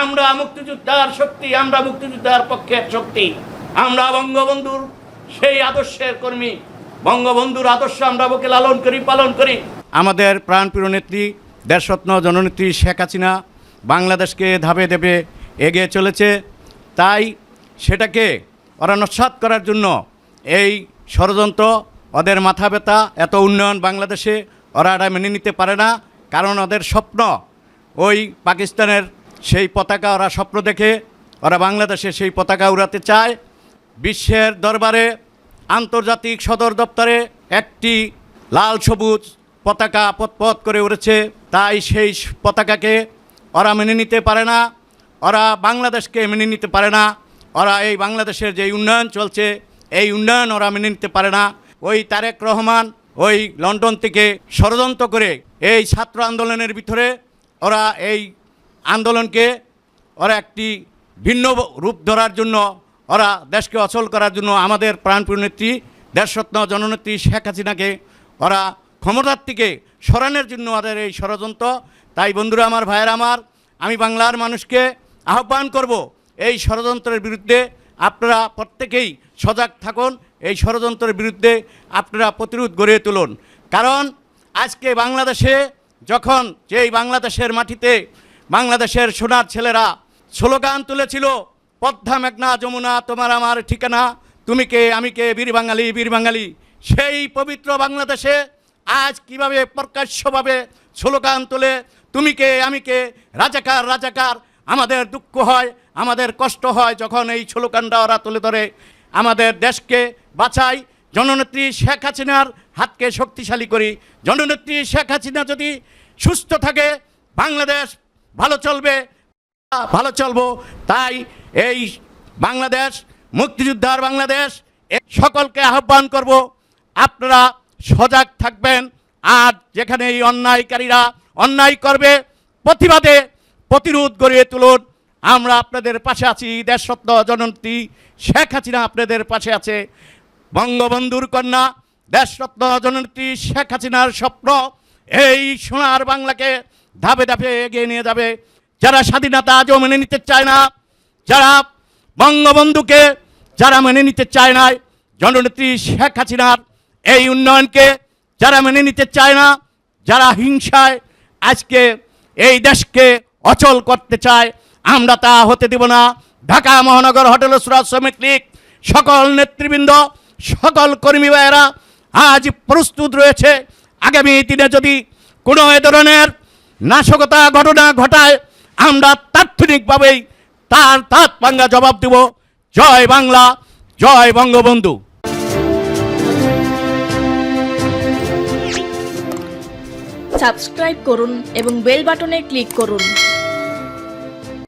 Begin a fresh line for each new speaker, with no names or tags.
আমরা মুক্তিযোদ্ধার শক্তি, আমরা মুক্তিযোদ্ধার পক্ষের শক্তি, আমরা বঙ্গবন্ধুর সেই আদর্শের কর্মী। বঙ্গবন্ধুর আদর্শ আমরা বুকে লালন করি, পালন করি। আমাদের প্রাণপ্রিয় নেত্রী, দেশরত্ন জননেত্রী শেখ হাসিনা বাংলাদেশকে ধাপে ধাপে এগিয়ে চলেছে। তাই সেটাকে ওরা নস্যাৎ করার জন্য এই ষড়যন্ত্র, ওদের মাথা ব্যথা, এত উন্নয়ন বাংলাদেশে ওরা এটা মেনে নিতে পারে না। কারণ ওদের স্বপ্ন ওই পাকিস্তানের সেই পতাকা, ওরা স্বপ্ন দেখে ওরা বাংলাদেশে সেই পতাকা উড়াতে চায়। বিশ্বের দরবারে আন্তর্জাতিক সদর দপ্তরে একটি লাল সবুজ পতাকা পথ করে উড়েছে। তাই সেই পতাকাকে ওরা মেনে নিতে পারে না, ওরা বাংলাদেশকে মেনে নিতে পারে না। ওরা এই বাংলাদেশের যে উন্নয়ন চলছে, এই উন্নয়ন ওরা মেনে নিতে পারে না। ওই তারেক রহমান ওই লন্ডন থেকে ষড়যন্ত্র করে এই ছাত্র আন্দোলনের ভিতরে ওরা এই আন্দোলনকে ওরা একটি ভিন্ন রূপ ধরার জন্য, ওরা দেশকে অচল করার জন্য আমাদের প্রাণপ্রিয় নেত্রী, দেশরত্ন জননেত্রী শেখ হাসিনাকে ওরা ক্ষমতার থেকে সরানোর জন্য ওদের এই ষড়যন্ত্র। তাই বন্ধুরা আমার, ভাইয়েরা আমার, আমি বাংলার মানুষকে আহ্বান করব, এই ষড়যন্ত্রের বিরুদ্ধে আপনারা প্রত্যেকেই সজাগ থাকুন। এই ষড়যন্ত্রের বিরুদ্ধে আপনারা প্রতিরোধ গড়ে তুলুন। কারণ আজকে বাংলাদেশে যখন যেই বাংলাদেশের মাটিতে বাংলাদেশের সোনার ছেলেরা স্লোগান তুলেছিল, পদ্মা মেঘনা যমুনা তোমার আমার ঠিকানা, তুমি কে আমি কে বীর বাঙালি বীর বাঙালি, সেই পবিত্র বাংলাদেশে আজ কিভাবে প্রকাশ্যভাবে স্লোগান তোলে তুমি কে আমি কে, রাজাকার রাজাকার। আমাদের দুঃখ হয়, আমাদের কষ্ট হয় যখন এই স্লোগানটা ওরা তুলে ধরে। আমাদের দেশকে বাঁচাই, জননেত্রী শেখ হাসিনার হাতকে শক্তিশালী করি। জননেত্রী শেখ হাসিনা যদি সুস্থ থাকে বাংলাদেশ ভালো চলবে, ভালো চলবো। তাই এই বাংলাদেশ মুক্তিযোদ্ধার বাংলাদেশ, সকলকে আহ্বান করব আপনারা সজাগ থাকবেন। আর যেখানে এই অন্যায়কারীরা অন্যায় করবে, প্রতিবাদে প্রতিরোধ গড়িয়ে তুলুন। আমরা আপনাদের পাশে আছি। দেশরত্ন জননেত্রী শেখ হাসিনা আপনাদের পাশে আছে। বঙ্গবন্ধুর কন্যা দেশরত্ন জননেত্রী শেখ হাসিনার স্বপ্ন এই সোনার বাংলাকে ধাপে ধাপে এগিয়ে নিয়ে যাবে। যারা স্বাধীনতা আজও মেনে নিতে চায় না, যারা বঙ্গবন্ধুকে যারা মেনে নিতে চায় না, জননেত্রী শেখ হাসিনার এই উন্নয়নকে যারা মেনে নিতে চায় না, যারা হিংসায় আজকে এই দেশকে অচল করতে চায়, আমরা তা হতে দেব না। ঢাকা মহানগর হোটেল সুরাজ শ্রমিক লীগ সকল নেতৃবৃন্দ, সকল কর্মী ভাইয়েরা আজ প্রস্তুত রয়েছে। আগামী দিনে যদি কোনো এ ধরনের নাশকতা ঘটনা ঘটায়, আমরা তাৎক্ষণিকভাবেই তার ভাঙা জবাব দেব। জয় বাংলা, জয় বঙ্গবন্ধু।
সাবস্ক্রাইব করুন এবং বেল বাটনে ক্লিক করুন।